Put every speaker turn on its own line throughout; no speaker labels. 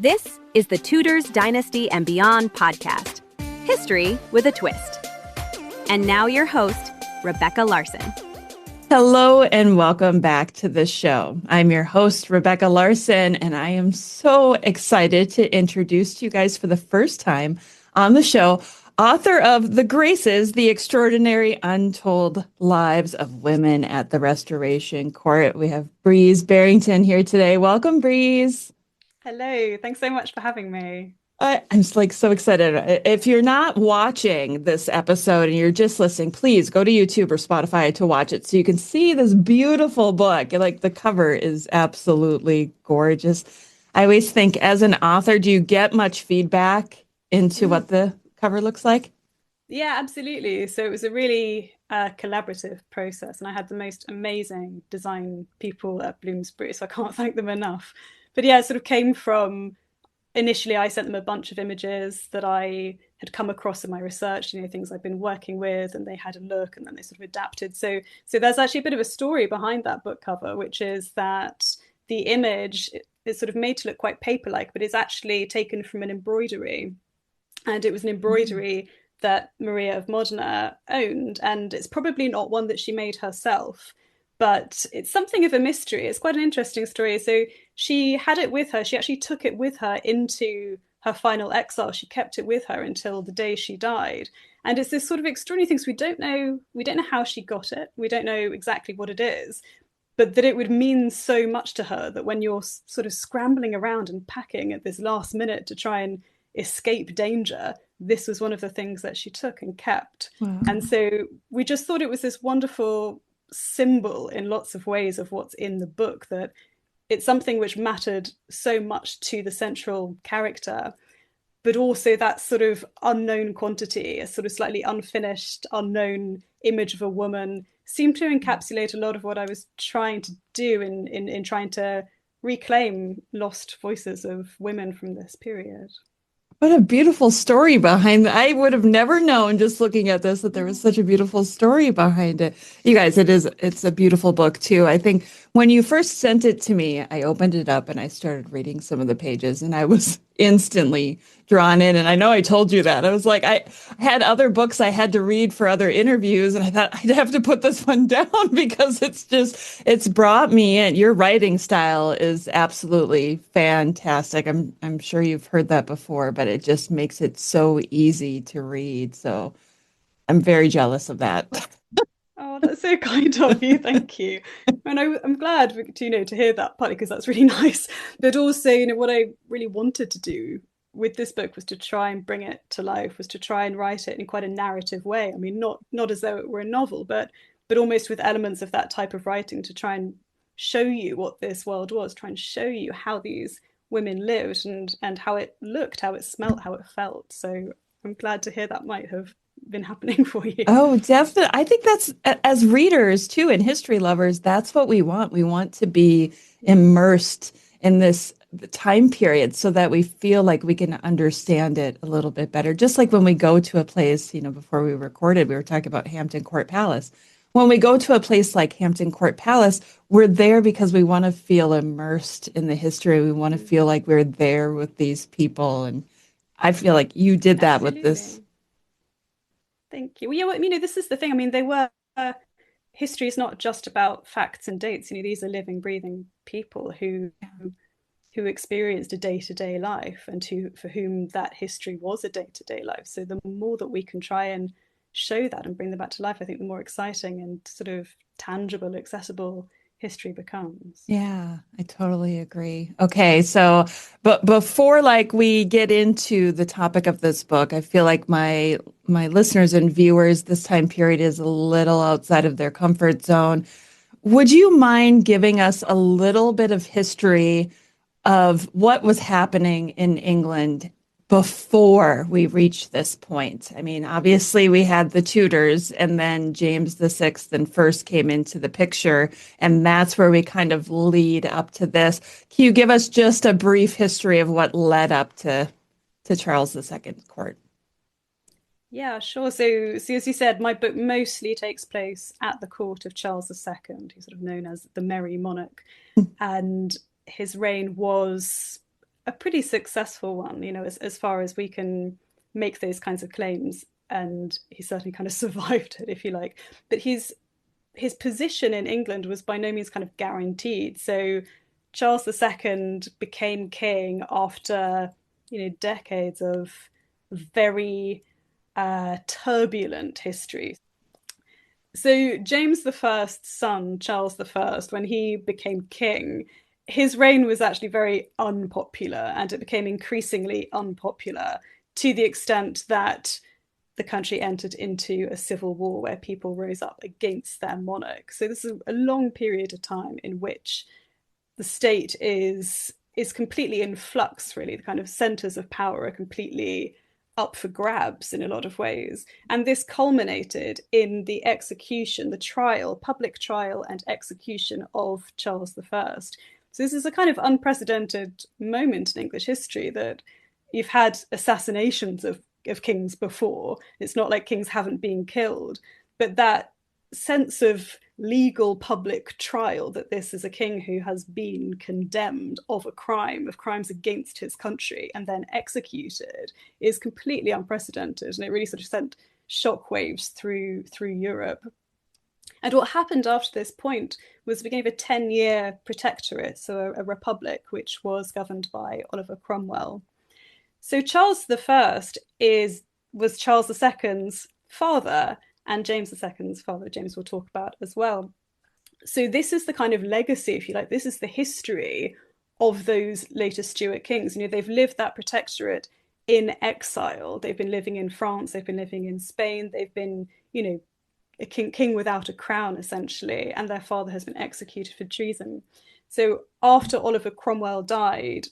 This is the Tudors, Dynasty, and Beyond podcast. History with a twist. And now your host, Rebecca Larson.
Hello and welcome back to the show. I'm your host, Rebecca Larson, and I am so excited to introduce to you guys for the first time on the show, author of The Graces, The Extraordinary Untold Lives of Women at the Restoration Court. We have Breeze Barrington here today. Welcome, Breeze.
Hello, thanks so much for having me.
I'm just so excited. If you're not watching this episode and you're just listening, please go to YouTube or Spotify to watch it so you can see this beautiful book. The cover is absolutely gorgeous. I always think, as an author, do you get much feedback into what the cover looks like?
Yeah, absolutely. So it was a really collaborative process, and I had the most amazing design people at Bloomsbury, so I can't thank them enough. But yeah, it sort of came from, initially I sent them a bunch of images that I had come across in my research, things I've been working with, and they had a look and then they sort of adapted. So there's actually a bit of a story behind that book cover, which is that the image is sort of made to look quite paper-like, but it's actually taken from an embroidery. And it was an embroidery that Maria of Modena owned, and it's probably not one that she made herself, but it's something of a mystery. It's quite an interesting story. So she had it with her. She actually took it with her into her final exile. She kept it with her until the day she died. And it's this sort of extraordinary thing. So we don't know how she got it. We don't know exactly what it is, but that it would mean so much to her that when you're sort of scrambling around and packing at this last minute to try and escape danger, this was one of the things that she took and kept. Wow. And so we just thought it was this wonderful symbol in lots of ways of what's in the book, that it's something which mattered so much to the central character, but also that sort of unknown quantity, a sort of slightly unfinished, unknown image of a woman, seemed to encapsulate a lot of what I was trying to do in trying to reclaim lost voices of women from this period.
What a beautiful story behind that. I would have never known, just looking at this, that there was such a beautiful story behind it. You guys, it's a beautiful book too. I think when you first sent it to me, I opened it up and I started reading some of the pages and I was instantly drawn in. And I know I told you that. I was like, I had other books I had to read for other interviews, and I thought I'd have to put this one down because it's brought me in. Your writing style is absolutely fantastic. I'm sure you've heard that before, but it just makes it so easy to read. So I'm very jealous of that.
Oh, that's so kind of you. Thank you. And I'm glad to hear that, partly because that's really nice. But also, what I really wanted to do with this book was to try and bring it to life, was to try and write it in quite a narrative way. I mean, not as though it were a novel, but almost with elements of that type of writing, to try and show you what this world was, try and show you how these women lived and how it looked, how it smelt, how it felt. So I'm glad to hear that might have been happening for you.
Oh, definitely. I think that's, as readers too, and history lovers, that's what we want. We want to be immersed in this time period so that we feel like we can understand it a little bit better. Just like when we go to a place, before we recorded, we were talking about Hampton Court Palace. When we go to a place like Hampton Court Palace, we're there because we want to feel immersed in the history. We want to feel like we're there with these people. And I feel like you did that with this.
Thank you. Well, yeah, this is the thing. I mean, history is not just about facts and dates. These are living, breathing people who experienced a day-to-day life, and for whom that history was a day-to-day life. So the more that we can try and show that and bring them back to life, I think the more exciting and sort of tangible, accessible history becomes.
Yeah, I totally agree. Okay, so but before we get into the topic of this book, I feel like my listeners and viewers, this time period is a little outside of their comfort zone. Would you mind giving us a little bit of history of what was happening in England before we reached this point? I mean, obviously we had the Tudors, and then James VI and first came into the picture, and that's where we kind of lead up to this. Can you give us just a brief history of what led up to Charles II's court?
Yeah, sure. So as you said, my book mostly takes place at the court of Charles II, who's sort of known as the Merry Monarch. And his reign was a pretty successful one, as far as we can make those kinds of claims. And he certainly kind of survived it, if you like. But his position in England was by no means kind of guaranteed. So Charles II became king after, decades of very turbulent history. So James I's son, Charles I, when he became king, his reign was actually very unpopular, and it became increasingly unpopular to the extent that the country entered into a civil war where people rose up against their monarch. So this is a long period of time in which the state is completely in flux, really. The kind of centers of power are completely up for grabs in a lot of ways. And this culminated in the execution, the trial, public trial and execution of Charles I. So this is a kind of unprecedented moment in English history, that you've had assassinations of kings before. It's not like kings haven't been killed, but that sense of legal public trial, that this is a king who has been condemned of crimes against his country and then executed, is completely unprecedented. And it really sort of sent shockwaves through Europe. And what happened after this point was we gave a 10-year protectorate, so a republic, which was governed by Oliver Cromwell. So Charles I was Charles II's father, and James II's father, James we'll talk about as well. So this is the kind of legacy, if you like. This is the history of those later Stuart kings. They've lived that protectorate in exile. They've been living in France. They've been living in Spain. They've been, a king without a crown, essentially. And their father has been executed for treason. So after Oliver Cromwell died,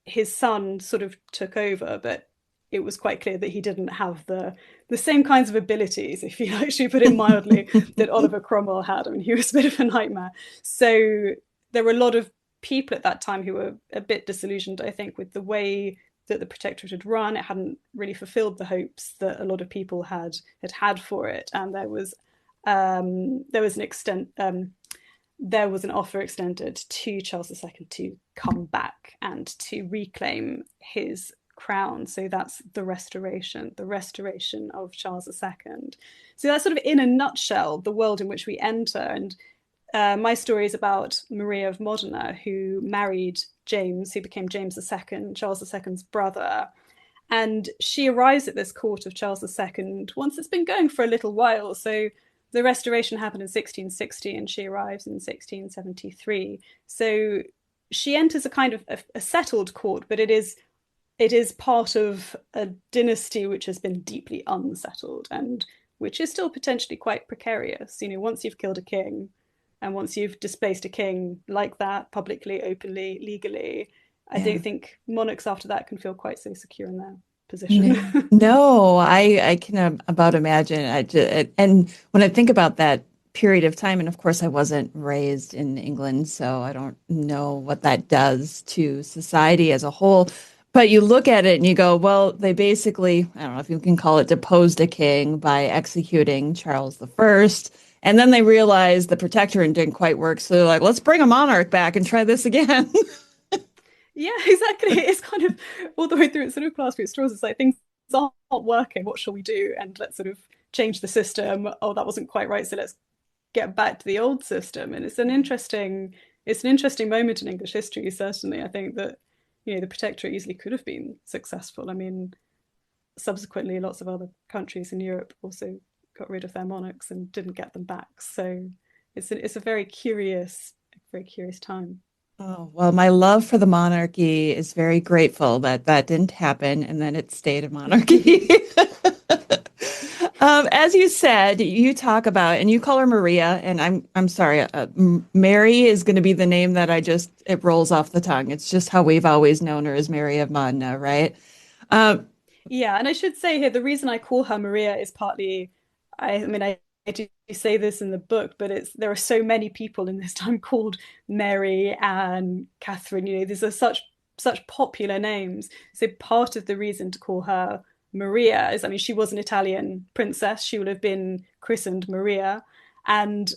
his son sort of took over, but it was quite clear that he didn't have the same kinds of abilities, if you actually put it mildly, that Oliver Cromwell had. I mean, he was a bit of a nightmare. So there were a lot of people at that time who were a bit disillusioned, I think, with the way that the protectorate had run. It hadn't really fulfilled the hopes that a lot of people had for it. And there was an offer extended to Charles II to come back and to reclaim his crown. So that's the restoration of Charles II. So that's sort of, in a nutshell, the world in which we enter. And my story is about Mary of Modena, who married James, who became James II, Charles II's brother. And she arrives at this court of Charles II once it's been going for a little while. So the restoration happened in 1660 and she arrives in 1673. So she enters a kind of a settled court, but it is part of a dynasty which has been deeply unsettled and which is still potentially quite precarious. Once you've killed a king and once you've displaced a king like that, publicly, openly, legally, I don't think monarchs after that can feel quite so secure in their position.
No, I can about imagine. And when I think about that period of time, and of course I wasn't raised in England, so I don't know what that does to society as a whole. But you look at it and you go, well, they basically, I don't know if you can call it, deposed a king by executing Charles I. And then they realized the protectorate didn't quite work. So they're like, let's bring a monarch back and try this again.
Yeah, exactly. It's kind of all the way through. It's sort of class root straws. It's like, things aren't working. What shall we do? And let's sort of change the system. Oh, that wasn't quite right. So let's get back to the old system. And it's an interesting moment in English history, certainly. I think that, the protectorate easily could have been successful. I mean, subsequently, lots of other countries in Europe also got rid of their monarchs and didn't get them back. So it's a very curious time.
Oh, well, my love for the monarchy is very grateful that didn't happen and then it stayed a monarchy. As you said, you talk about, and you call her Maria, and I'm sorry, Mary is going to be the name that it rolls off the tongue. It's just how we've always known her as Mary of Modena, right?
Yeah, and I should say here, the reason I call her Maria is partly, I do say this in the book, but there are so many people in this time called Mary and Catherine. These are such popular names. So part of the reason to call her Maria is, she was an Italian princess. She would have been christened Maria. And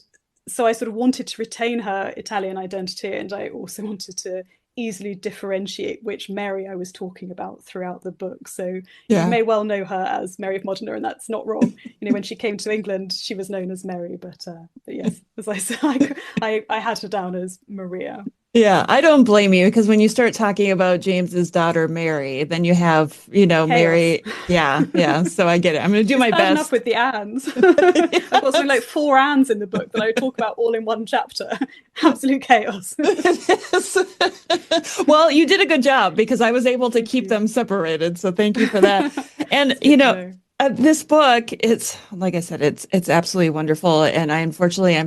so I sort of wanted to retain her Italian identity, and I also wanted to easily differentiate which Mary I was talking about throughout the book. So
Yeah.
you may well know her as Mary of Modena, and that's not wrong. When she came to England, she was known as Mary, but yes, as I said, I had her down as Maria.
Yeah, I don't blame you, because when you start talking about James's daughter Mary, then you have,
Chaos.
Mary. Yeah, yeah. So I get it. I'm going to do
It's
my
bad enough
best.
with the Annes. I've got something like 4 Annes in the book that I talk about all in one chapter. Absolute chaos.
Well, you did a good job, because I was able to keep them separated. So thank you for that. And, this book, it's like I said, it's absolutely wonderful. And I'm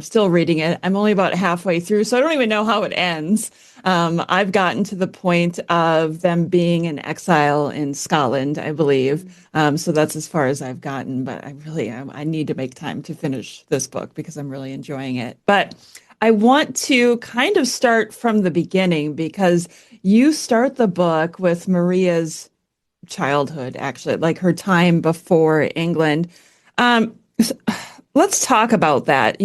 still reading it. I'm only about halfway through, so I don't even know how it ends. I've gotten to the point of them being in exile in Scotland, I believe. So that's as far as I've gotten. But I need to make time to finish this book, because I'm really enjoying it. But I want to kind of start from the beginning, because you start the book with Maria's childhood, actually, like her time before England. So let's talk about that.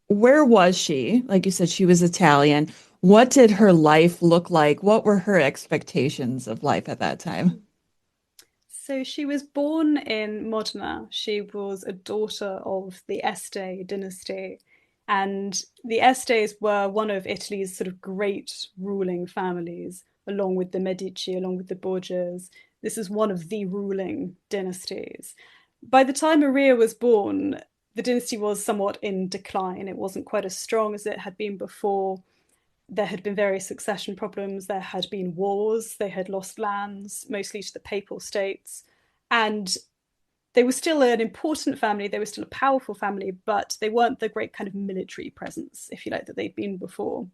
Where was she? Like you said, she was Italian. What did her life look like? What were her expectations of life at that time?
So she was born in Modena. She was a daughter of the Este dynasty. And the Estes were one of Italy's sort of great ruling families, along with the Medici, along with the Borgias. This is one of the ruling dynasties. By the time Maria was born, the dynasty was somewhat in decline. It wasn't quite as strong as it had been before. There had been various succession problems. There had been wars. They had lost lands, mostly to the Papal States. And they were still an important family. They were still a powerful family, but they weren't the great kind of military presence, if you like, that they'd been before.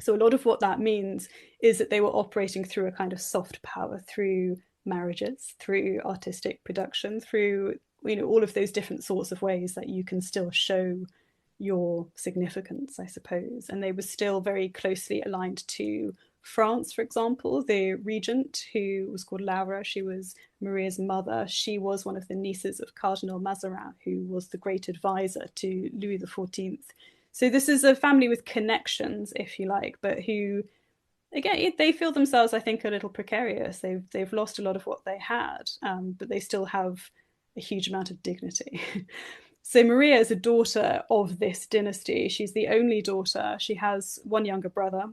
So a lot of what that means is that they were operating through a kind of soft power, through marriages, through artistic production, through all of those different sorts of ways that you can still show your significance, I suppose. And they were still very closely aligned to France, for example. The regent, who was called Laura, she was Maria's mother. She was one of the nieces of Cardinal Mazarin, who was the great advisor to Louis XIV. So this is a family with connections, if you like, but who, again, they feel themselves, I think, a little precarious. They've lost a lot of what they had, but they still have a huge amount of dignity. So Maria is a daughter of this dynasty. She's the only daughter. She has one younger brother.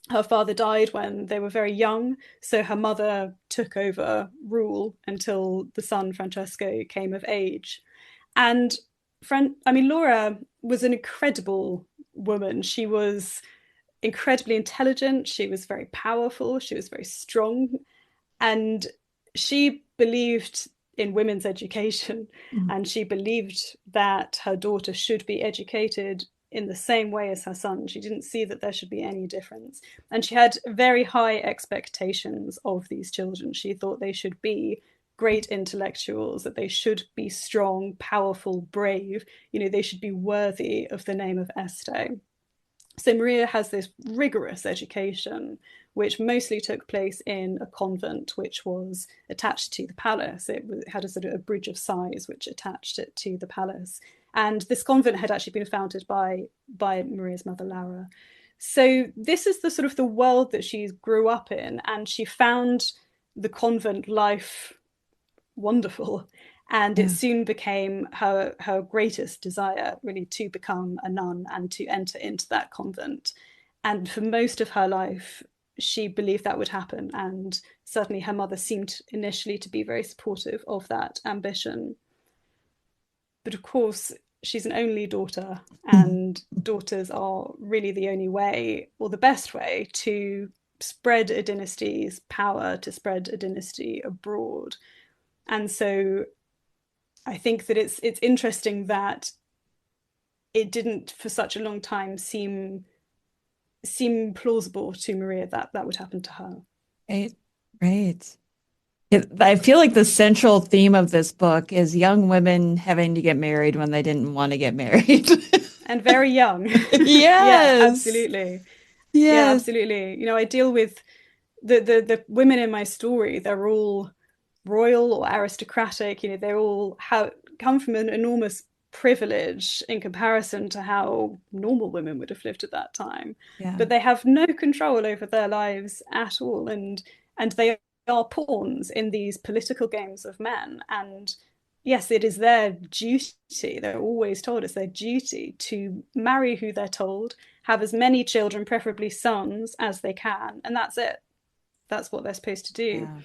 Her father died when they were very young, so her mother took over rule until the son Francesco came of age. And Laura was an incredible woman. She was incredibly intelligent. She was very powerful. She was very strong. And she believed in women's education, and she believed that her daughter should be educated in the same way as her son. She didn't see that there should be any difference. And she had very high expectations of these children. She thought they should be great intellectuals, that they should be strong, powerful, brave. They should be worthy of the name of Este. So Maria has this rigorous education, which mostly took place in a convent, which was attached to the palace. It had a sort of a bridge of sighs, which attached it to the palace. And this convent had actually been founded by Maria's mother, Laura. So this is the sort of the world that she grew up in, and she found the convent life wonderful. And it soon became her greatest desire, really, to become a nun and to enter into that convent. And for most of her life, she believed that would happen. And certainly her mother seemed initially to be very supportive of that ambition. But of course, she's an only daughter, and daughters are really the only way, or the best way, to spread a dynasty's power, to spread a dynasty abroad. And so I think that it's interesting that it didn't for such a long time seem plausible to Maria that would happen to her.
Right, right. I feel like the central theme of this book is young women having to get married when they didn't want to get married.
And very young.
Yes.
Yeah, absolutely.
Yes.
Yeah, absolutely. I deal with the women in my story. They're all royal or aristocratic. They all come from an enormous privilege in comparison to how normal women would have lived at that time.
Yeah.
But they have no control over their lives at all, and they are pawns in these political games of men. And yes, it is their duty, they're always told it's their duty to marry who they're told, have as many children, preferably sons, as they can, and that's it. That's what they're supposed to do.
Yeah.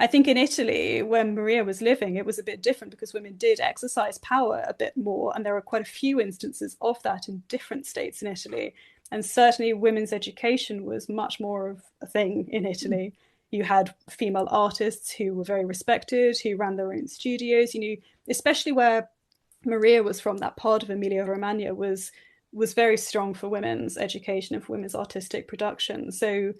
I think in Italy, when Maria was living, it was a bit different because women did exercise power a bit more. And there are quite a few instances of that in different states in Italy. And certainly women's education was much more of a thing in Italy. You had female artists who were very respected, who ran their own studios, you know, especially where Maria was from, that part of Emilia Romagna was very strong for women's education and for women's artistic production. So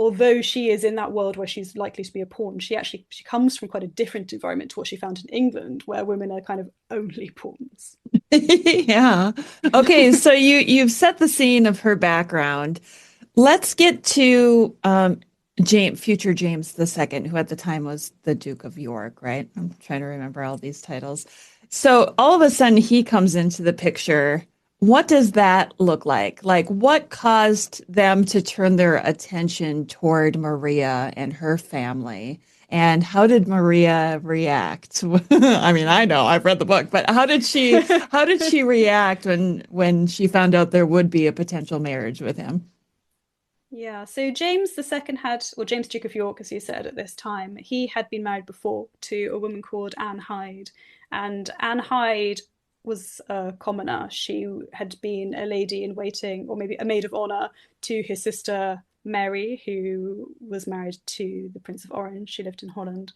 although she is in that world where she's likely to be a pawn, she comes from quite a different environment to what she found in England, where women are kind of only pawns.
Yeah. Okay, so you've set the scene of her background. Let's get to future James II, who at the time was the Duke of York, right? I'm trying to remember all these titles. So all of a sudden he comes into the picture. What does that look like? Like, what caused them to turn their attention toward Maria and her family? And how did Maria react? I mean, I know I've read the book, but how did she react when she found out there would be a potential marriage with him?
Yeah, so James II or James Duke of York, as you said at this time, he had been married before to a woman called Anne Hyde. And Anne Hyde was a commoner. She had been a lady in waiting, or maybe a maid of honor, to his sister Mary, who was married to the Prince of Orange. She lived in Holland.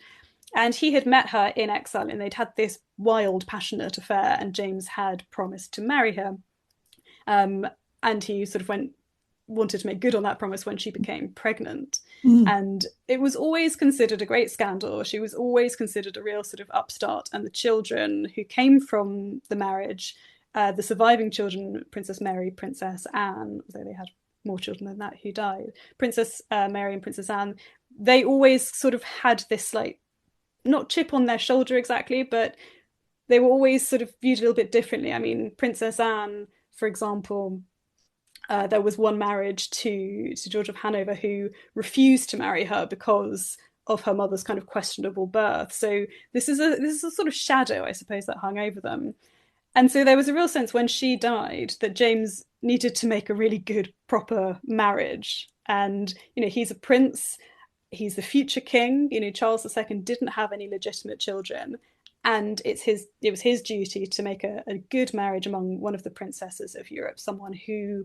And he had met her in exile, and they'd had this wild, passionate affair, and James had promised to marry her. And he sort of wanted to make good on that promise when she became pregnant. And it was always considered a great scandal. She was always considered a real sort of upstart. And the children who came from the marriage, the surviving children, Princess Mary, Princess Anne, though they had more children than that who died, Princess Mary and Princess Anne, they always sort of had this, like, not chip on their shoulder exactly, but they were always sort of viewed a little bit differently. I mean, Princess Anne, for example, there was one marriage to George of Hanover who refused to marry her because of her mother's kind of questionable birth. So this is a sort of shadow, I suppose, that hung over them. And so there was a real sense when she died that James needed to make a really good, proper marriage. And, you know, he's a prince, he's the future king. You know, Charles II didn't have any legitimate children. And it was his duty to make a good marriage among one of the princesses of Europe, someone who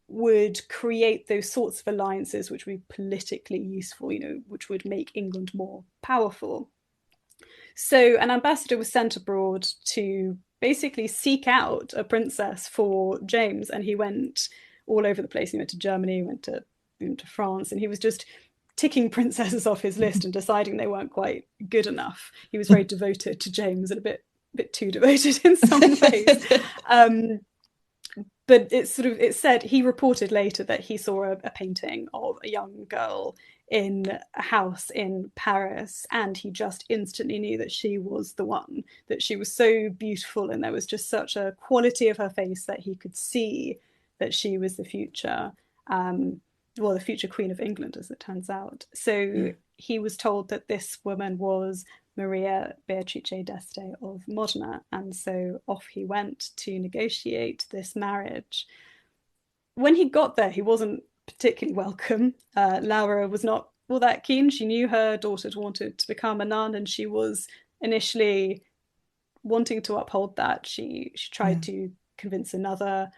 would create those sorts of alliances which would be politically useful, you know, which would make England more powerful. So an ambassador was sent abroad to basically seek out a princess for James, and he went all over the place. He went to Germany, went to France, and he was just ticking princesses off his list and deciding they weren't quite good enough. He was very devoted to James, and a bit too devoted in some ways. But it said, he reported later that he saw a painting of a young girl in a house in Paris, and he just instantly knew that she was the one, that she was so beautiful, and there was just such a quality of her face that he could see that she was the future, the future Queen of England, as it turns out. So he was told that this woman was Maria Beatrice d'Este of Modena, and so off he went to negotiate this marriage. When he got there, he wasn't particularly welcome. Laura was not all that keen. She knew her daughter wanted to become a nun, and she was initially wanting to uphold that. She tried to convince another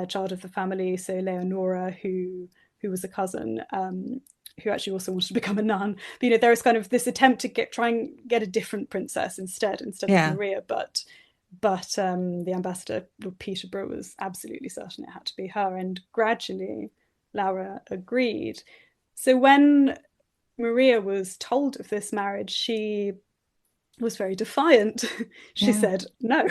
child of the family, so Leonora, who was a cousin, who actually also wanted to become a nun. But, you know, there was kind of this attempt to try and get a different princess instead of Maria. But the ambassador, Lord Peterborough, was absolutely certain it had to be her. And gradually, Laura agreed. So when Maria was told of this marriage, she was very defiant. She said, no.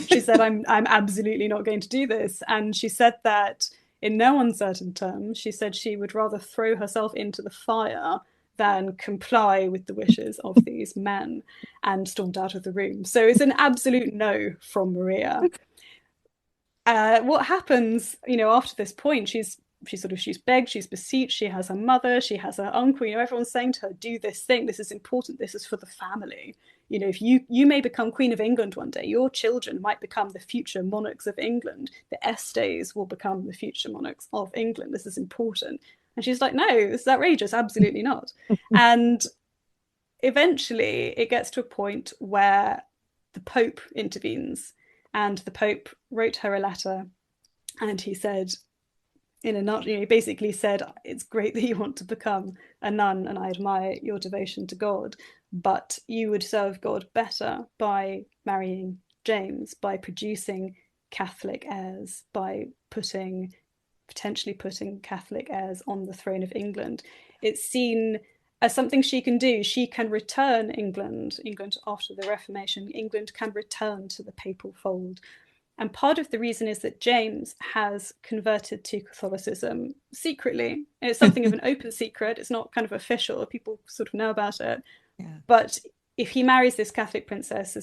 She said, I'm absolutely not going to do this. And she said that in no uncertain terms. She said she would rather throw herself into the fire than comply with the wishes of these men. and stormed out of the room. So it's an absolute no from Maria. What happens, after this point, she's begged, she's beseeched, she has her mother, she has her uncle, everyone's saying to her, do this thing, this is important, this is for the family. If you may become Queen of England one day, your children might become the future monarchs of England, the Estes will become the future monarchs of England, this is important. And she's like, no, this is outrageous, absolutely not. And eventually it gets to a point where the Pope intervenes, and the Pope wrote her a letter, and he said, he basically said, it's great that you want to become a nun, and I admire your devotion to God, but you would serve God better by marrying James, by producing Catholic heirs, by potentially putting Catholic heirs on the throne of England. It's seen as something she can do. She can return England after the Reformation. England can return to the papal fold. And part of the reason is that James has converted to Catholicism secretly. And it's something of an open secret. It's not kind of official. People sort of know about it. Yeah. But if he marries this Catholic princess,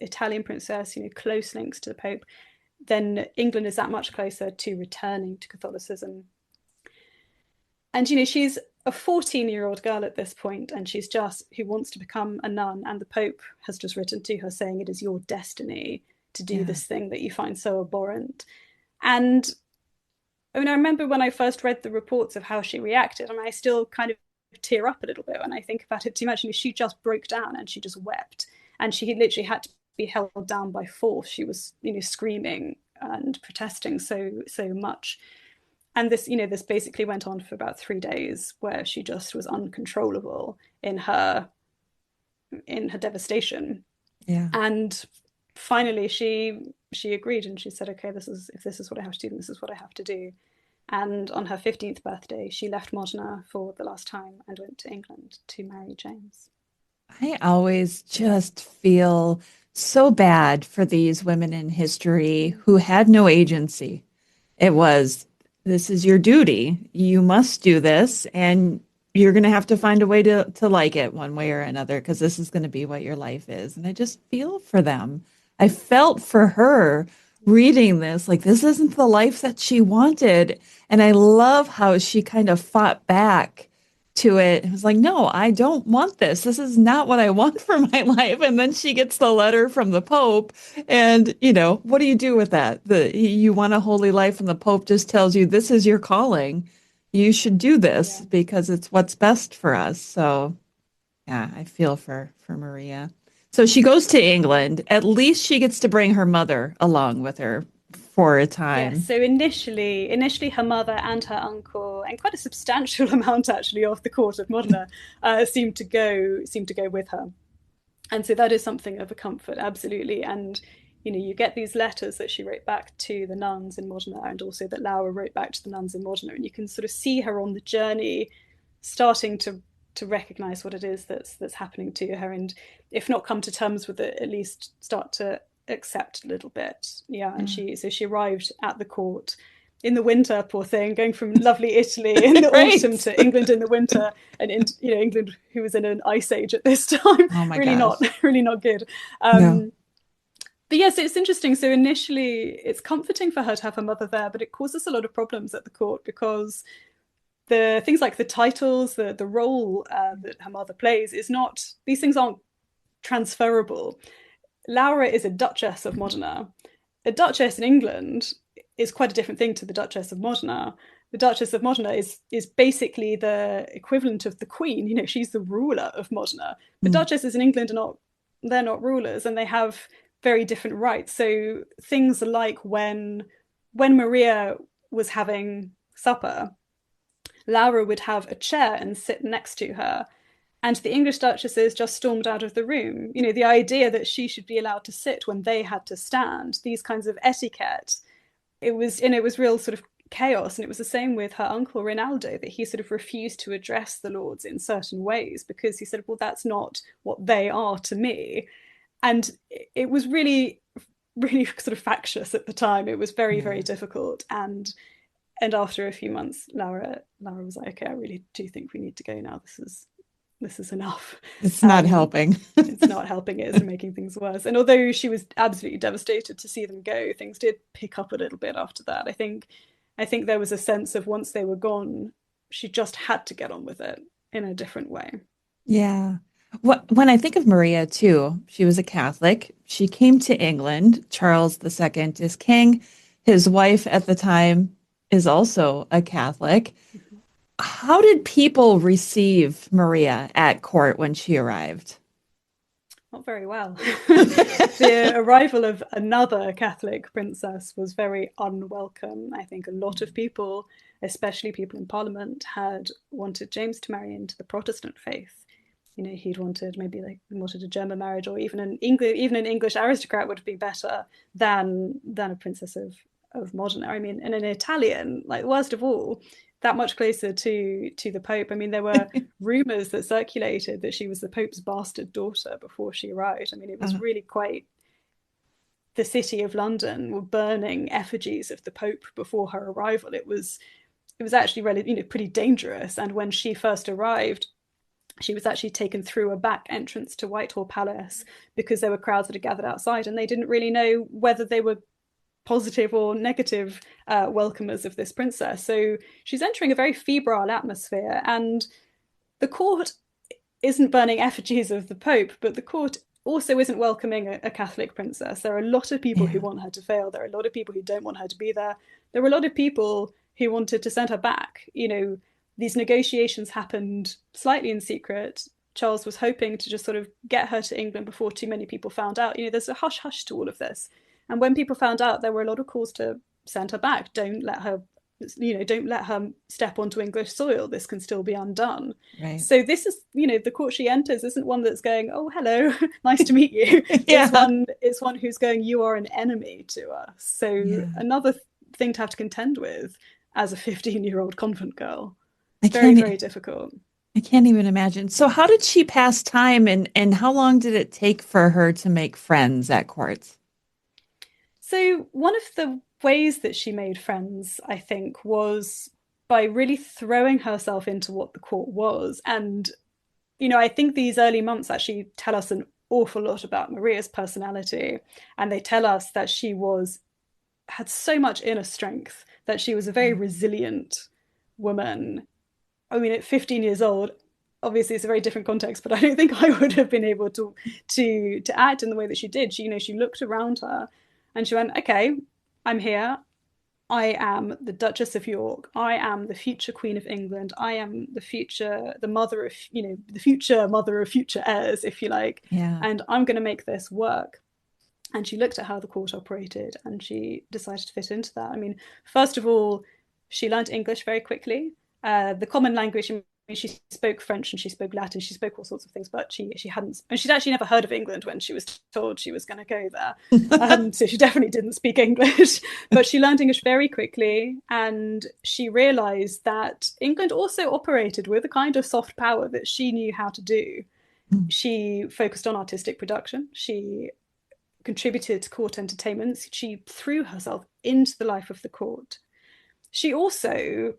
Italian princess, close links to the Pope, then England is that much closer to returning to Catholicism. And, she's a 14-year-old girl at this point, and she's who wants to become a nun. And the Pope has just written to her saying, it is your destiny to do this thing that you find so abhorrent. And I remember when I first read the reports of how she reacted, and I still kind of tear up a little bit when I think about it too much. She just broke down and she just wept, and she literally had to be held down by force. She was, screaming and protesting so much. And this basically went on for about 3 days, where she just was uncontrollable in her devastation. Yeah. And finally she agreed, and she said, okay, if this is what I have to do, then this is what I have to do. And on her 15th birthday, she left Modena for the last time and went to England to marry James.
I always just feel so bad for these women in history who had no agency. It was, this is your duty. You must do this, and you're going to have to find a way to like it one way or another, because this is going to be what your life is. And I just feel for them. I felt for her reading this, like, this isn't the life that she wanted. And I love how she kind of fought back to it. It was like, no, I don't want this. This is not what I want for my life. And then she gets the letter from the Pope. And, what do you do with that? You want a holy life, and the Pope just tells you, this is your calling. You should do this because it's what's best for us. So, yeah, I feel for Maria. So she goes to England. At least she gets to bring her mother along with her for a time.
Yes, so initially her mother and her uncle, and quite a substantial amount actually of the court of Modena, seemed to go with her. And so that is something of a comfort, absolutely. And you get these letters that she wrote back to the nuns in Modena, and also that Laura wrote back to the nuns in Modena, and you can sort of see her on the journey starting to recognize what it is that's happening to her, and if not come to terms with it, at least start to accept a little bit. And she arrived at the court in the winter, poor thing, going from lovely Italy in the autumn to England in the winter, and England, who was in an ice age at this time.
Oh my
really not good. No. But yes, it's interesting. So initially it's comforting for her to have her mother there, but it causes a lot of problems at the court, because the things like the titles, the role that her mother plays these things aren't transferable. Laura is a Duchess of Modena. A Duchess in England is quite a different thing to the Duchess of Modena. The Duchess of Modena is basically the equivalent of the Queen. She's the ruler of Modena. The Duchesses in England they're not rulers, and they have very different rights. So things like when Maria was having supper, Laura would have a chair and sit next to her, and the English duchesses just stormed out of the room. The idea that she should be allowed to sit when they had to stand, these kinds of etiquette, it was real sort of chaos. And it was the same with her uncle Rinaldo, that he sort of refused to address the lords in certain ways, because he said, well, that's not what they are to me. And it was really, really sort of factious at the time. It was very, very difficult. And after a few months, Laura was like, okay, I really do think we need to go now. this is enough.
It's not helping.
It's not helping. It's making things worse. And although she was absolutely devastated to see them go, things did pick up a little bit after that. I think there was a sense of once they were gone, she just had to get on with it in a different way.
Yeah. When I think of Maria too, she was a Catholic. She came to England. Charles II is king. His wife at the time is also a Catholic.
Mm-hmm.
How did people receive Maria at court when she arrived?
Not very well. The arrival of another Catholic princess was very unwelcome. I think a lot of people, especially people in Parliament, had wanted James to marry into the Protestant faith. He'd wanted a German marriage, or even an English aristocrat would have been better than a princess of Modena. I mean, and an Italian, like worst of all, that much closer to the Pope. I mean, there were rumors that circulated that she was the Pope's bastard daughter before she arrived. I mean, it was really quite. The city of London were burning effigies of the Pope before her arrival. It was actually really, pretty dangerous. And when she first arrived, she was actually taken through a back entrance to Whitehall Palace because there were crowds that had gathered outside, and they didn't really know whether they were positive or negative welcomers of this princess. So she's entering a very febrile atmosphere, and the court isn't burning effigies of the Pope, but the court also isn't welcoming a Catholic princess. There are a lot of people who want her to fail. There are a lot of people who don't want her to be there. There were a lot of people who wanted to send her back. These negotiations happened slightly in secret. Charles was hoping to just sort of get her to England before too many people found out. There's a hush-hush to all of this. And when people found out, there were a lot of calls to send her back. Don't let her step onto English soil. This can still be undone.
Right.
So this is, the court she enters isn't one that's going, oh, hello, nice to meet you. It's one who's going, you are an enemy to us. So another thing to have to contend with as a 15-year-old convent girl. Very, very difficult.
I can't even imagine. So how did she pass time, and how long did it take for her to make friends at court?
So one of the ways that she made friends, I think, was by really throwing herself into what the court was. And, I think these early months actually tell us an awful lot about Maria's personality. And they tell us that she had so much inner strength, that she was a very resilient woman. I mean, at 15 years old, obviously it's a very different context, but I don't think I would have been able to act in the way that she did. She looked around her and she went, okay, I'm here. I am the Duchess of York. I am the future Queen of England. I am the mother of, the future mother of future heirs, if you like.
Yeah. And
I'm going to make this work. And she looked at how the court operated and she decided to fit into that. I mean, first of all, she learned English very quickly. The common language, she spoke French and she spoke Latin, she spoke all sorts of things, but she hadn't, and she'd actually never heard of England when she was told she was going to go there. So she definitely didn't speak English, but she learned English very quickly, and she realized that England also operated with a kind of soft power that she knew how to do. She focused on artistic production. She contributed to court entertainments. She threw herself into the life of the court. She also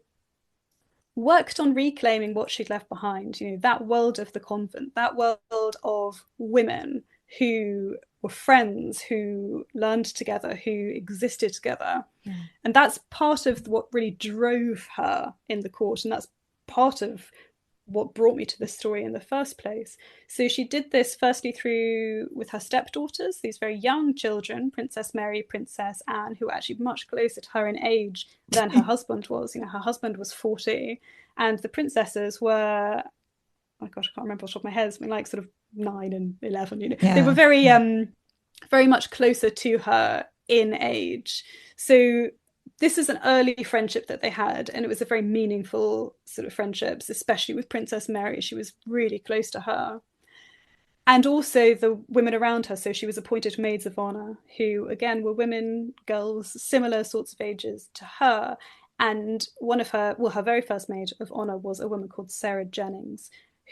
worked on reclaiming what she'd left behind, that world of the convent, that world of women who were friends, who learned together, who existed together. Yeah. And that's part of what really drove her in the court. And that's part of what brought me to this story in the first place. So she did this firstly with her stepdaughters, these very young children, Princess Mary, Princess Anne, who were actually much closer to her in age than her husband was. Her husband was 40, and the princesses were, oh gosh, I can't remember off the top of my head, something like sort of 9 and 11. They were very, very much closer to her in age. So this is an early friendship that they had, and it was a very meaningful sort of friendship, especially with Princess Mary. She was really close to her. And also the women around her. So she was appointed maids of honor, who, again, were women, girls, similar sorts of ages to her. And one of her very first maid of honor was a woman called Sarah Jennings,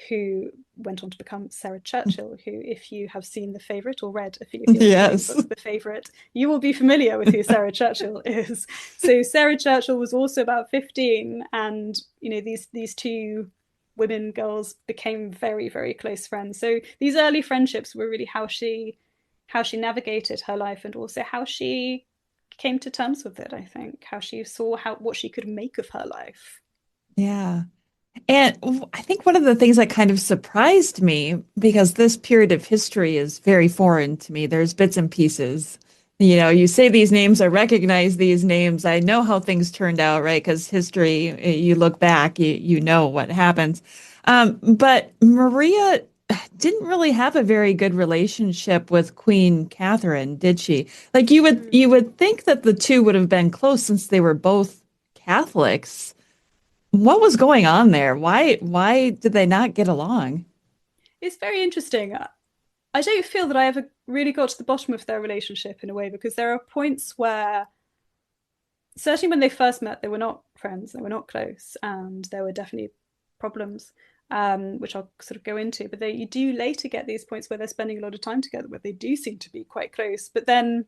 who went on to become Sarah Churchill, who, if you have seen The Favourite or read Ophelia Fielding's book, The Favourite, you will be familiar with who Sarah Churchill is. So Sarah Churchill was also about 15, and these two women, girls, became very, very close friends. So these early friendships were really how she navigated her life, and also how she came to terms with it. I think how she saw what she could make of her life.
Yeah. And I think one of the things that kind of surprised me, because this period of history is very foreign to me, there's bits and pieces. You know, you say these names, I recognize these names, I know how things turned out, right? Because history, you look back, you know what happens. But Maria didn't really have a very good relationship with Queen Catherine, did she? Like you would think that the two would have been close since they were both Catholics. What was going on there? Why did they not get along?
It's very interesting. I don't feel that I ever really got to the bottom of their relationship in a way, because there are points where, certainly when they first met, they were not friends, they were not close, and there were definitely problems, which I'll sort of go into. But you do later get these points where they're spending a lot of time together, where they do seem to be quite close. But then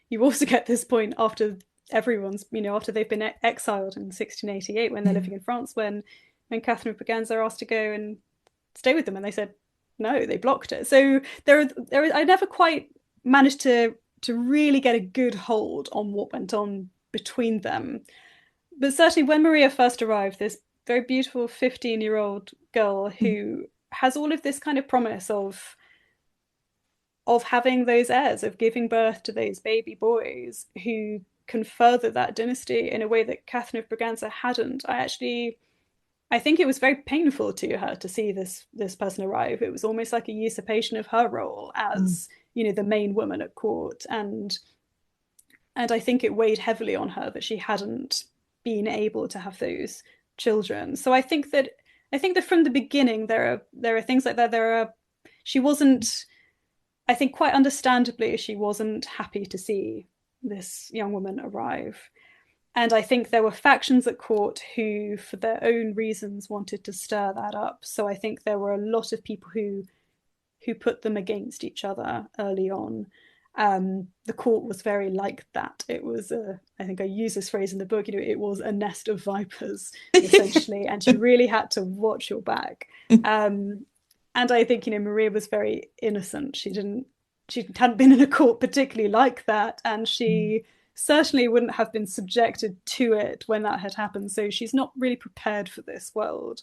you also get this point after everyone's, after they've been exiled in 1688, when they're living in France, when Catherine of Braganza asked to go and stay with them, and they said no, they blocked it. So I never quite managed to really get a good hold on what went on between them. But certainly when Maria first arrived, this very beautiful 15-year-old girl who has all of this kind of promise of having those heirs, of giving birth to those baby boys who can further that dynasty in a way that Catherine of Braganza hadn't. I think it was very painful to her to see this person arrive. It was almost like a usurpation of her role as the main woman at court, and I think it weighed heavily on her that she hadn't been able to have those children. So I think that from the beginning there are things like that. She wasn't, I think quite understandably, she wasn't happy to see this young woman arrive. And I think there were factions at court who, for their own reasons, wanted to stir that up. So I think there were a lot of people who put them against each other early on. The court was very like that. It was, I think I use this phrase in the book, it was a nest of vipers, essentially, and you really had to watch your back. And I think, Maria was very innocent. She hadn't been in a court particularly like that, and she certainly wouldn't have been subjected to it when that had happened. So she's not really prepared for this world.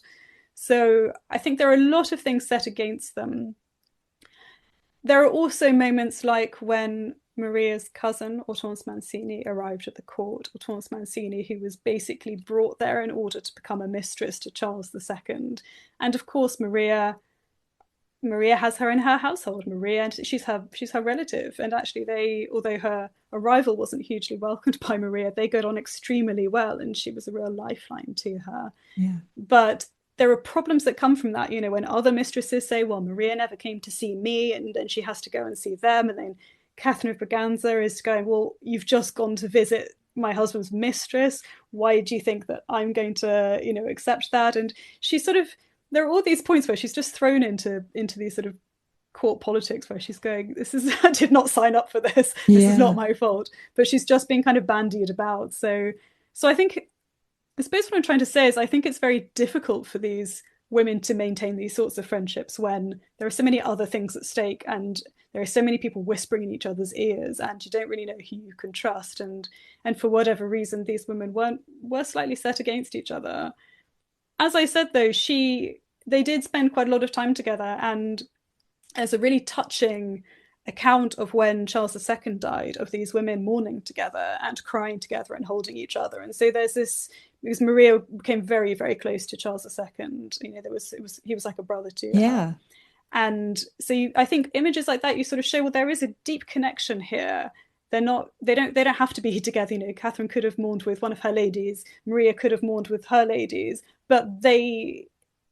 So I think there are a lot of things set against them. There are also moments like when Maria's cousin, Hortense Mancini, arrived at the court. Hortense Mancini, who was basically brought there in order to become a mistress to Charles II. And of course, Maria has her in her household. Maria, and she's her relative. And actually although her arrival wasn't hugely welcomed by Maria, they got on extremely well, and she was a real lifeline to her.
Yeah.
But there are problems that come from that, when other mistresses say, well, Maria never came to see me, and then she has to go and see them. And then Catherine of Braganza is going, well, you've just gone to visit my husband's mistress. Why do you think that I'm going to, accept that? And she's sort of, there are all these points where she's just thrown into these sort of court politics where she's going, I did not sign up for this. This is not my fault. But she's just being kind of bandied about. So I suppose what I'm trying to say is I think it's very difficult for these women to maintain these sorts of friendships when there are so many other things at stake, and there are so many people whispering in each other's ears, and you don't really know who you can trust. And for whatever reason, these women were slightly set against each other. As I said, though, they did spend quite a lot of time together, and there's a really touching account of when Charles II died, of these women mourning together and crying together and holding each other. And so there's this, because Maria became very, very close to Charles II. He was like a brother to her. And so I think images like that, you sort of show, well, there is a deep connection here. They don't have to be together. Catherine could have mourned with one of her ladies, Maria could have mourned with her ladies, but they're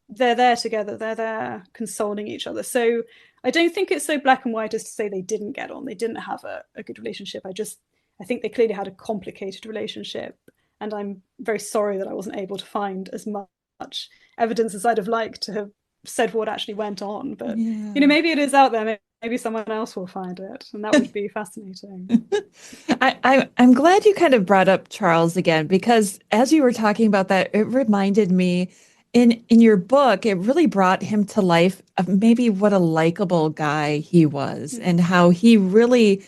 there together. They're there consoling each other. So I don't think it's so black and white as to say they didn't get on. They didn't have a good relationship. I think they clearly had a complicated relationship. And I'm very sorry that I wasn't able to find as much evidence as I'd have liked to have said what actually went on. But, maybe it is out there. Maybe someone else will find it. And that would be fascinating.
I'm glad you kind of brought up Charles again, because as you were talking about that, it reminded me, in your book, it really brought him to life of maybe what a likable guy he was and how he really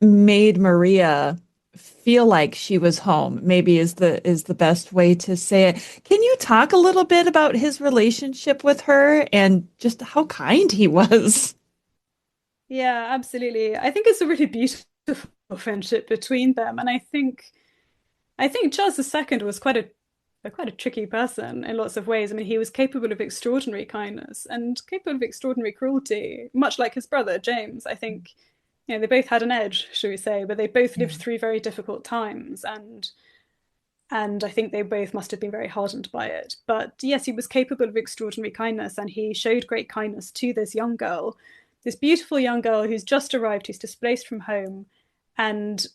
made Maria feel like she was home, maybe is the best way to say it. Can you talk a little bit about his relationship with her and just how kind he was?
Yeah, absolutely. I think it's a really beautiful friendship between them, and I think Charles II was quite a tricky person in lots of ways. I mean, he was capable of extraordinary kindness and capable of extraordinary cruelty, much like his brother James. I think, they both had an edge, shall we say, but they both lived through very difficult times, and I think they both must have been very hardened by it. But yes, he was capable of extraordinary kindness, and he showed great kindness to this young girl, this beautiful young girl who's just arrived, who's displaced from home, and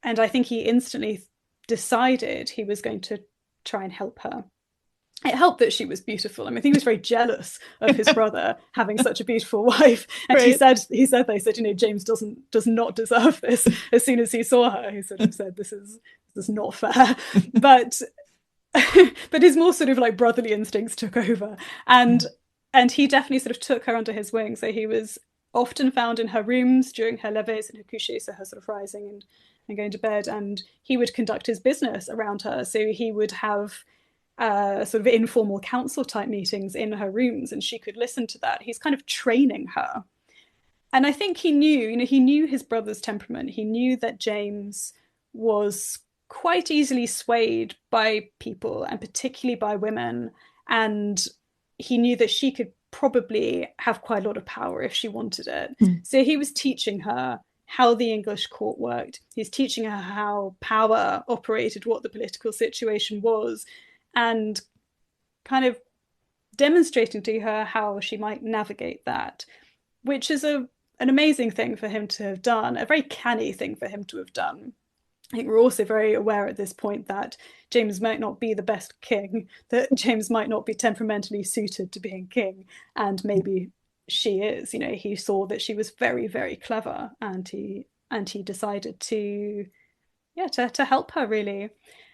I think he instantly decided he was going to try and help her. It helped that she was beautiful. I mean, I think he was very jealous of his brother having such a beautiful wife. And right. They said, James does not deserve this. As soon as he saw her, he sort of said, this is not fair. But his more sort of like brotherly instincts took over. And he definitely sort of took her under his wing. So he was often found in her rooms during her levées and her couchées, so her sort of rising and going to bed. And he would conduct his business around her. So he would have sort of informal council type meetings in her rooms, and she could listen to that. He's kind of training her. And I think he knew his brother's temperament. He knew that James was quite easily swayed by people, and particularly by women. And he knew that she could probably have quite a lot of power if she wanted it. So he was teaching her how the English court worked. He's teaching her how power operated, what the political situation was, and kind of demonstrating to her how she might navigate that, which is an amazing thing for him to have done, a very canny thing for him to have done. I think we're also very aware at this point that James might not be the best king, that James might not be temperamentally suited to being king, and maybe she is. He saw that she was very, very clever, and he decided to help her, really.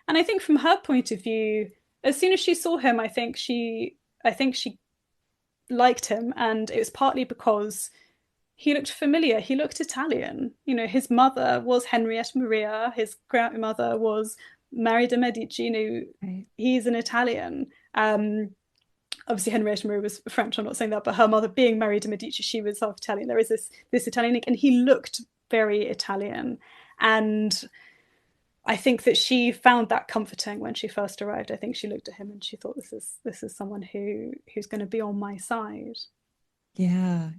And I think from her point of view, as soon as she saw him, I think she liked him, and it was partly because he looked familiar. He looked Italian. His mother was Henrietta Maria. His grandmother was Mary de Medici. Right. He's an Italian. Obviously, Henrietta Maria was French. I'm not saying that, but her mother being Mary de Medici, she was half Italian. There is this Italian link, and he looked very Italian. And I think that she found that comforting when she first arrived. I think she looked at him and she thought, this is someone who's going to be on my side.
Yeah.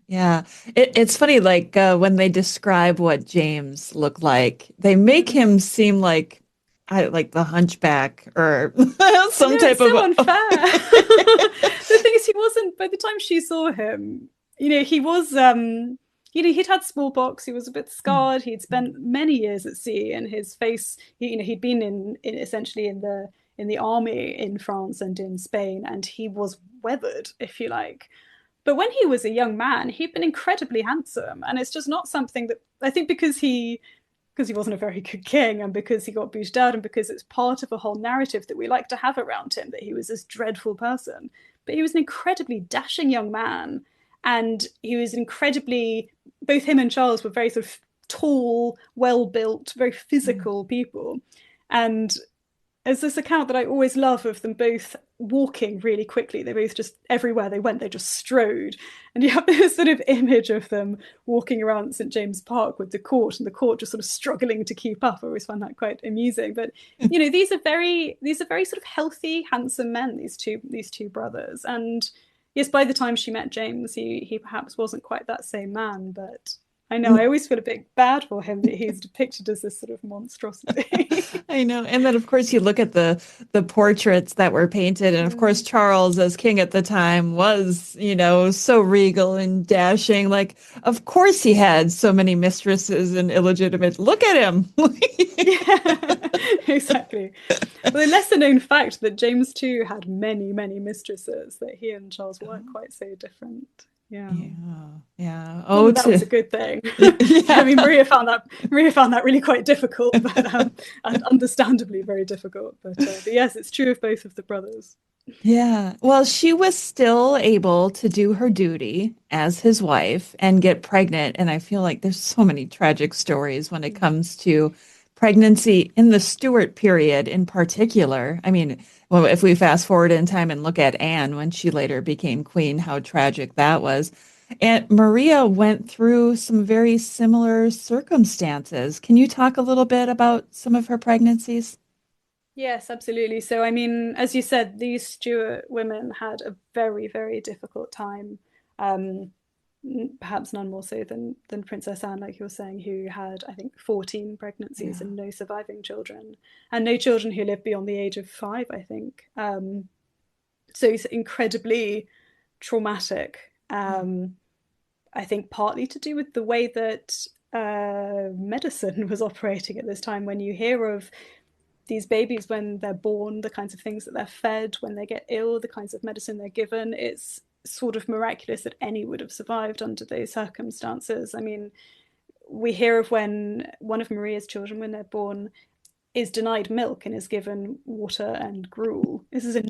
It's funny, like when they describe what James looked like, they make him seem like the Hunchback or some type of
unfair. The thing is, he wasn't. By the time she saw him, he was. He'd had smallpox. He was a bit scarred. He'd spent many years at sea, and his face. He'd been in essentially in the army in France and in Spain, and he was weathered, if you like. But when he was a young man, he'd been incredibly handsome, and it's just not something that I think because he wasn't a very good king, and because he got booted out, and because it's part of a whole narrative that we like to have around him, that he was this dreadful person. But he was an incredibly dashing young man, and he was both him and Charles were very sort of tall, well-built, very physical people. And there's this account that I always love of them both walking really quickly. They both just, everywhere they went, they just strode. And you have this sort of image of them walking around St. James Park with the court, and the court just sort of struggling to keep up. I always find that quite amusing. But, these are very sort of healthy, handsome men, these two brothers. And yes, by the time she met James, he perhaps wasn't quite that same man, but I know, I always feel a bit bad for him that he's depicted as this sort of monstrosity.
I know. And then, of course, you look at the portraits that were painted. And, of course, Charles, as king at the time, was, so regal and dashing. Like, of course, he had so many mistresses and illegitimate. Look at him.
Yeah, exactly. Well, the lesser-known fact that James, too, had many, many mistresses, that he and Charles weren't quite so different. Yeah.
Oh,
that was a good thing.
Yeah.
I mean, Maria found that really quite difficult, but and understandably very difficult. But yes, it's true of both of the brothers.
Yeah. Well, she was still able to do her duty as his wife and get pregnant. And I feel like there's so many tragic stories when it comes to pregnancy in the Stuart period in particular. I mean, well, if we fast forward in time and look at Anne when she later became queen, how tragic that was. And Maria went through some very similar circumstances. Can you talk a little bit about some of her pregnancies?
Yes, absolutely. So, I mean, as you said, these Stuart women had a very, very difficult time. Um, Perhaps none more so than Princess Anne, like you were saying, who had, I think, 14 pregnancies
Yeah.
and no surviving children, and no children who lived beyond the age of 5, I think. So it's incredibly traumatic. I think partly to do with the way that medicine was operating at this time. When you hear of these babies when they're born, the kinds of things that they're fed, when they get ill, the kinds of medicine they're given, it's sort of miraculous that any would have survived under those circumstances. I mean, we hear of when one of Maria's children, when they're born, is denied milk and is given water and gruel. This is a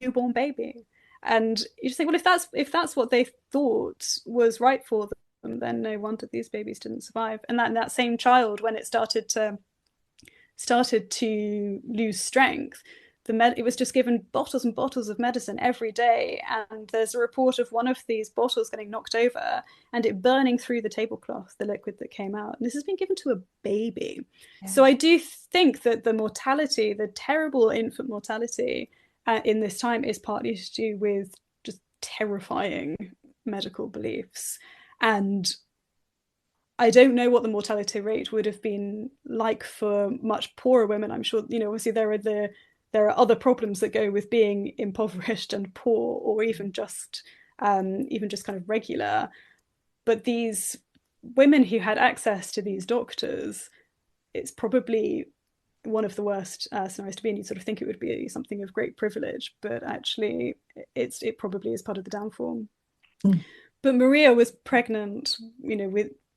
newborn baby. And you just think, well, if that's what they thought was right for them, then no wonder these babies didn't survive. And that same child, when it started to lose strength, it was just given bottles and bottles of medicine every day. And there's a report of one of these bottles getting knocked over and it burning through the tablecloth, the liquid that came out. And this has been given to a baby.
Yeah.
So I do think that the mortality, the terrible infant mortality in this time, is partly to do with just terrifying medical beliefs. And I don't know what the mortality rate would have been like for much poorer women. I'm sure, obviously there are other problems that go with being impoverished and poor, or even just kind of regular. But these women who had access to these doctors, it's probably one of the worst scenarios to be in. You sort of think it would be something of great privilege, but actually, it probably is part of the downfall.
Mm.
But Maria was pregnant,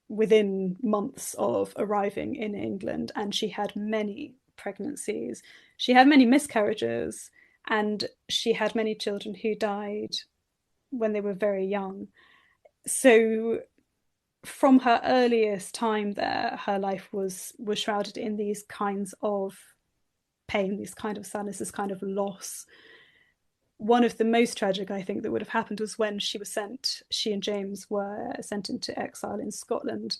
within months of arriving in England, and she had many pregnancies. She had many miscarriages, and she had many children who died when they were very young. So from her earliest time there, her life was shrouded in these kinds of pain, this kind of sadness, this kind of loss. One of the most tragic, I think, that would have happened was when she and James were sent into exile in Scotland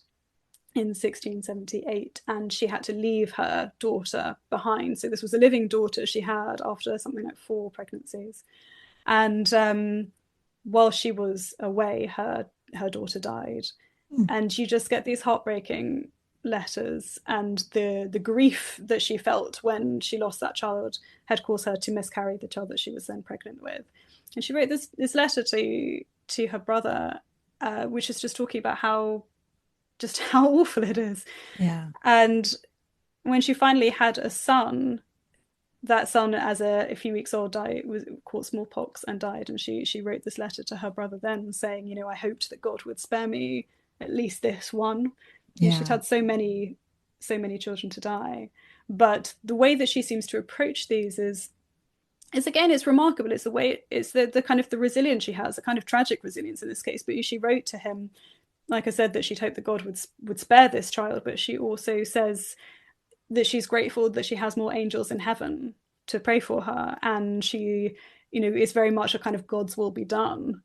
in 1678, and she had to leave her daughter behind. So this was a living daughter she had after something like 4 pregnancies. And while she was away, her daughter died.
Mm.
And you just get these heartbreaking letters, and the grief that she felt when she lost that child had caused her to miscarry the child that she was then pregnant with. And she wrote this letter to her brother, which is just talking about how awful it is.
Yeah.
And when she finally had a son, that son, as a few weeks old, was caught smallpox and died. And she wrote this letter to her brother then, saying, I hoped that God would spare me at least this one. She'd
Yeah.
had so many children to die. But the way that she seems to approach these is again, it's remarkable. It's the way, it's the kind of the resilience she has, a kind of tragic resilience in this case. But she wrote to him, like I said, that she'd hoped that God would spare this child, but she also says that she's grateful that she has more angels in heaven to pray for her, and she, is very much a kind of God's will be done.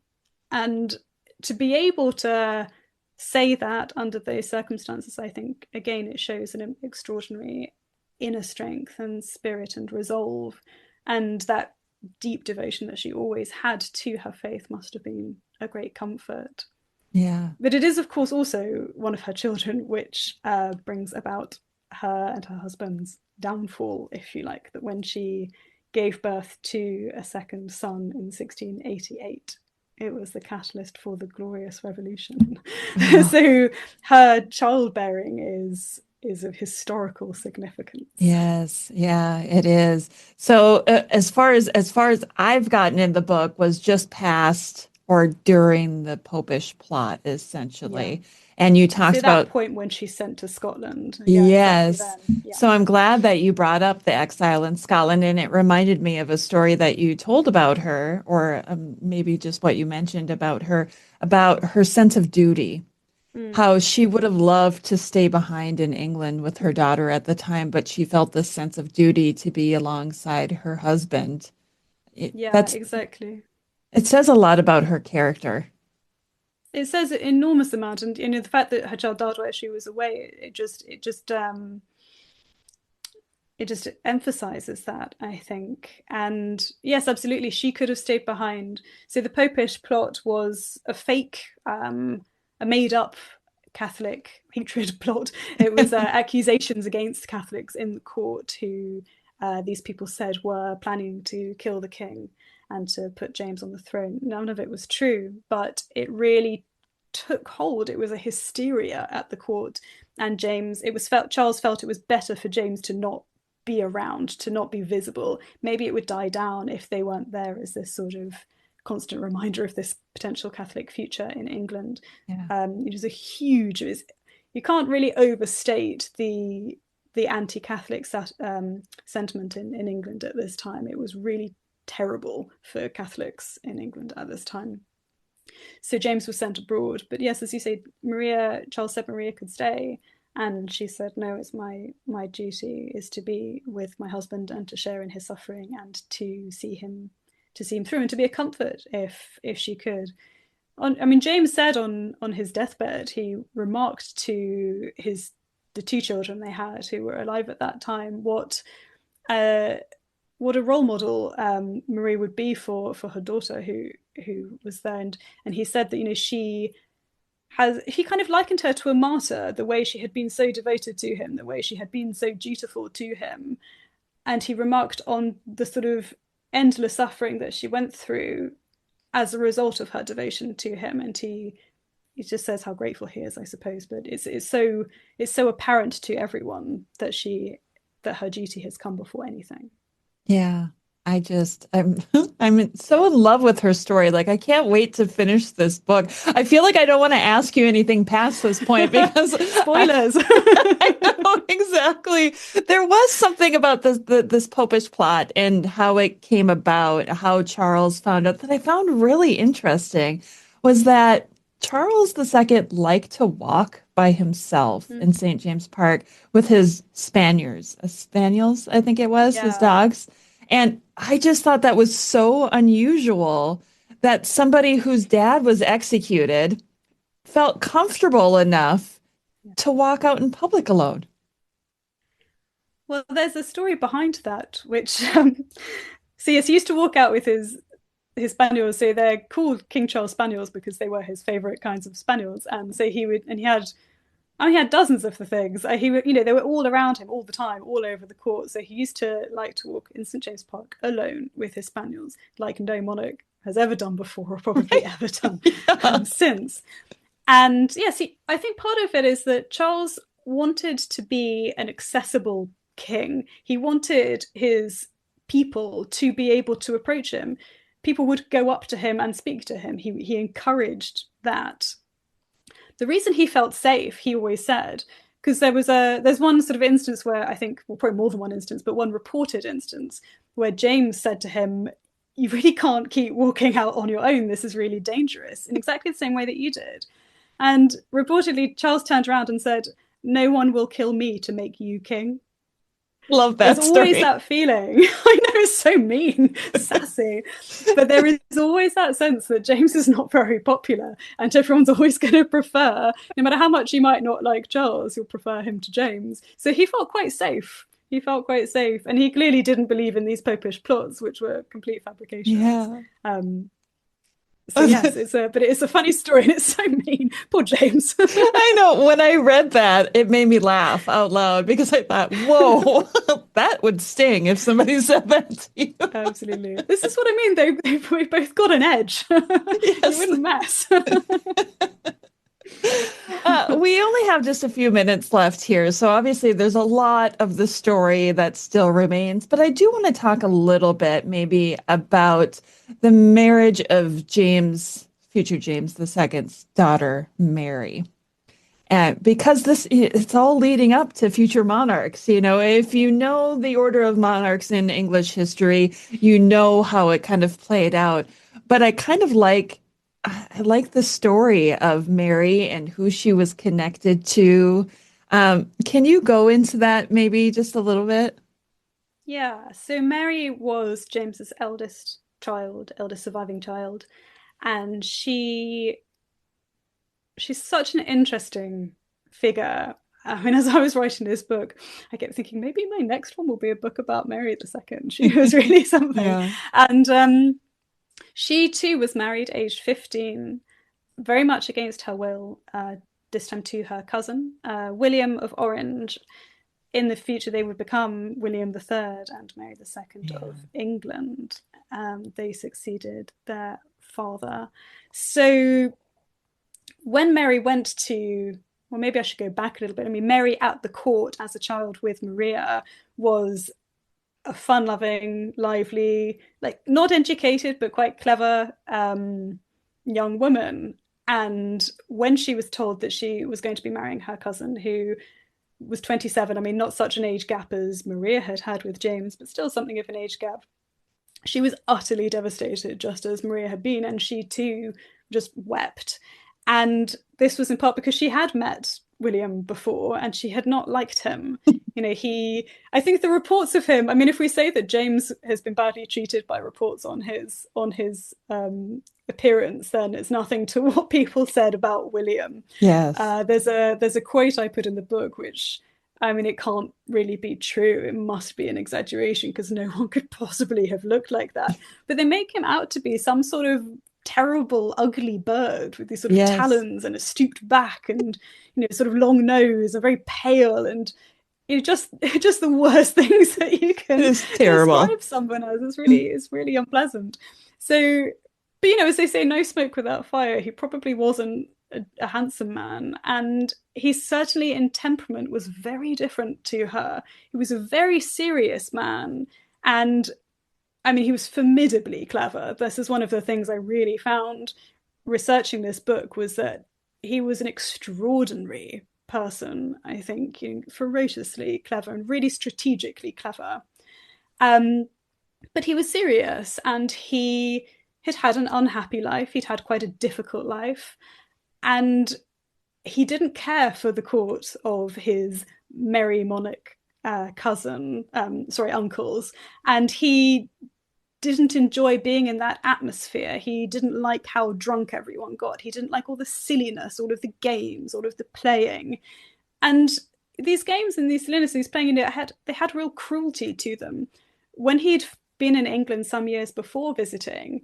And to be able to say that under those circumstances, I think again it shows an extraordinary inner strength and spirit and resolve, and that deep devotion that she always had to her faith must have been a great comfort.
Yeah.
But it is, of course, also one of her children, which brings about her and her husband's downfall, if you like, that when she gave birth to a second son in 1688, it was the catalyst for the Glorious Revolution.
Wow.
So her childbearing is of historical significance.
Yes, yeah, it is. So as far as I've gotten in the book was just past or during the Popish plot, essentially.
Yeah.
And you talked
So that
about
point when she's sent to Scotland. Yeah, exactly
yes.
then. Yeah.
So I'm glad that you brought up the exile in Scotland, and it reminded me of a story that you told about her, or maybe just what you mentioned about her sense of duty, how she would have loved to stay behind in England with her daughter at the time, but she felt this sense of duty to be alongside her husband.
Yeah, exactly.
It says a lot about her character.
It says an enormous amount, and the fact that her child died while she was away, it just emphasizes that, I think. And yes, absolutely, she could have stayed behind. So the Popish plot was a fake, a made-up Catholic hatred plot. It was accusations against Catholics in the court who these people said were planning to kill the king and to put James on the throne. None of it was true, but it really took hold. It was a hysteria at the court, and Charles felt it was better for James to not be around, to not be visible. Maybe it would die down if they weren't there as this sort of constant reminder of this potential Catholic future in England.
Yeah.
It was a huge. You can't really overstate the anti-Catholic sentiment in England at this time. It was really terrible for Catholics in England at this time. So James was sent abroad. But yes, as you say, Charles said Maria could stay. And she said, no, it's my duty is to be with my husband and to share in his suffering and to see him through and to be a comfort if she could. James said on his deathbed, he remarked to the two children they had who were alive at that time what a role model Marie would be for her daughter who was there, and he said that he kind of likened her to a martyr, the way she had been so devoted to him, the way she had been so dutiful to him. And he remarked on the sort of endless suffering that she went through as a result of her devotion to him. And he just says how grateful he is, I suppose. But it's so apparent to everyone that her duty has come before anything.
Yeah. I'm I'm so in love with her story. Like I can't wait to finish this book. I feel like I don't want to ask you anything past this point because
spoilers.
I know exactly. There was something about this Popish plot and how it came about, how Charles found out that I found really interesting was that Charles II liked to walk by himself in St. James Park with his spaniels, I think it was, his dogs. And I just thought that was so unusual that somebody whose dad was executed felt comfortable enough to walk out in public alone.
Well, there's a story behind that, which so yes, he used to walk out with his spaniels. So they're called King Charles spaniels because they were his favorite kinds of spaniels. And so he had dozens of the things. They were all around him all the time, all over the court. So he used to like to walk in St. James Park alone with his spaniels, like no monarch has ever done before or probably ever done since. And yes, I think part of it is that Charles wanted to be an accessible king. He wanted his people to be able to approach him. People would go up to him and speak to him. He encouraged that. The reason he felt safe, he always said, because there's one sort of instance where I think, well, probably more than one instance, but one reported instance where James said to him, you really can't keep walking out on your own. This is really dangerous, in exactly the same way that you did. And reportedly, Charles turned around and said, no one will kill me to make you king.
Love that
There's
story.
always that feeling. I know, it's so mean, sassy, but there is always that sense that James is not very popular and everyone's always going to prefer, no matter how much you might not like Charles, you'll prefer him to James. So he felt quite safe. And he clearly didn't believe in these Popish plots, which were complete fabrications.
Yeah.
So yes, but it's a funny story and it's so mean. Poor James.
I know. When I read that, it made me laugh out loud because I thought, whoa, that would sting if somebody said that to you.
Absolutely. This is what I mean. They've both got an edge.
Yes.
You wouldn't mess.
We only have just a few minutes left here. So obviously there's a lot of the story that still remains, but I do want to talk a little bit maybe about the marriage of James future James II's daughter, Mary. And because it's all leading up to future monarchs. You know, if you know the order of monarchs in English history, you know how it kind of played out. But I like the story of Mary and who she was connected to. Can you go into that maybe just a little bit?
Yeah, so Mary was James's eldest surviving child, and she's such an interesting figure. I mean, as I was writing this book, I kept thinking maybe my next one will be a book about Mary II. She was really something.
Yeah.
And she too was married aged 15, very much against her will, this time to her cousin, William of Orange. In the future, they would become William III and Mary II of England. They succeeded their father. So when Mary went to, well, maybe I should go back a little bit. I mean, Mary at the court as a child with Maria was a fun-loving, lively, like not educated, but quite clever young woman. And when she was told that she was going to be marrying her cousin, who was 27, I mean, not such an age gap as Maria had had with James, but still something of an age gap, she was utterly devastated, just as Maria had been, and she too just wept. And this was in part because she had met William before and she had not liked him. You know, I think the reports of him, I mean, if we say that James has been badly treated by reports on his appearance, then it's nothing to what people said about William.
Yes.
There's a quote I put in the book, which, I mean, it can't really be true. It must be an exaggeration because no one could possibly have looked like that. But they make him out to be some sort of terrible, ugly bird with these sort of talons and a stooped back and, you know, sort of long nose and very pale, and it's just the worst things that you can describe someone as. It's really unpleasant. So, but you know, as they say, no smoke without fire. He probably wasn't a handsome man, and he certainly in temperament was very different to her. He was a very serious man, and I mean, he was formidably clever. This is one of the things I really found researching this book, was that he was an extraordinary person, I think, you know, ferociously clever and really strategically clever. But he was serious, and he had had an unhappy life. He'd had quite a difficult life, and he didn't care for the court of his merry monarch uncles, and he didn't enjoy being in that atmosphere. He didn't like how drunk everyone got. He didn't like all the silliness, all of the games, all of the playing. And these games and these silliness, these playing, they had real cruelty to them. When he'd been in England some years before visiting,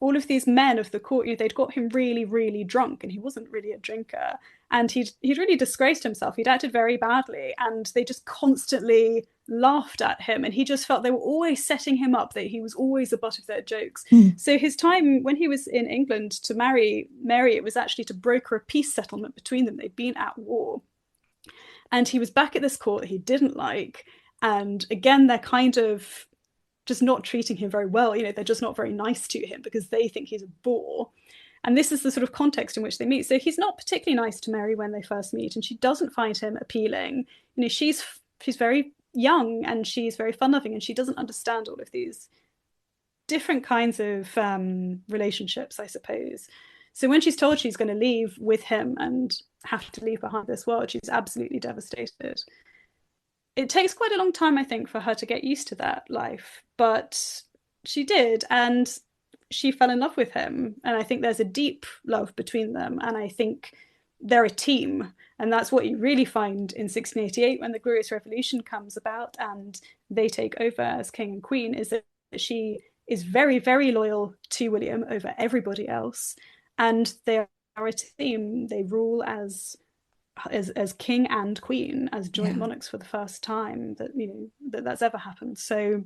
all of these men of the court, you know, they'd got him really, really drunk, and he wasn't really a drinker. And he'd really disgraced himself. He'd acted very badly, and they just constantly laughed at him. And he just felt they were always setting him up, that he was always the butt of their jokes. So his time when he was in England to marry Mary, it was actually to broker a peace settlement between them. They'd been at war. And he was back at this court that he didn't like. And again, they're kind of just not treating him very well. You know, they're just not very nice to him because they think he's a bore. And this is the sort of context in which they meet. So he's not particularly nice to Mary when they first meet, and she doesn't find him appealing. You know, she's very young and she's very fun-loving, and she doesn't understand all of these different kinds of relationships, I suppose. So when she's told she's going to leave with him and have to leave behind this world, she's absolutely devastated. It takes quite a long time, I think, for her to get used to that life, but she did, and she fell in love with him. And I think there's a deep love between them, and I think they're a team. And that's what you really find in 1688 when the Glorious Revolution comes about and they take over as king and queen, is that she is very, very loyal to William over everybody else, and they are a team. They rule as king and queen, as joint monarchs for the first time that, you know, that's ever happened. So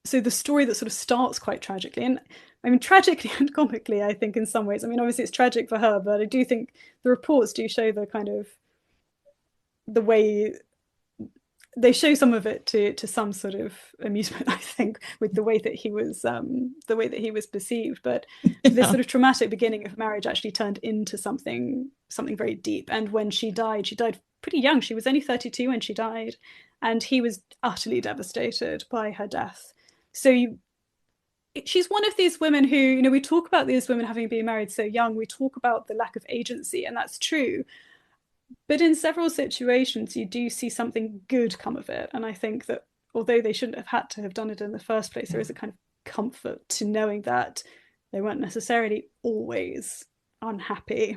the story that sort of starts quite tragically, and I mean tragically and comically, I think in some ways. I mean, obviously it's tragic for her, but I do think the reports do show the kind of the way they show some of it to some sort of amusement, I think, with the way that he was perceived. But this sort of traumatic beginning of marriage actually turned into something very deep. And when she died pretty young. She was only 32 when she died, and he was utterly devastated by her death. So she's one of these women who, you know, we talk about these women having been married so young. We talk about the lack of agency, and that's true. But in several situations, you do see something good come of it. And I think that although they shouldn't have had to have done it in the first place, there is a kind of comfort to knowing that they weren't necessarily always unhappy.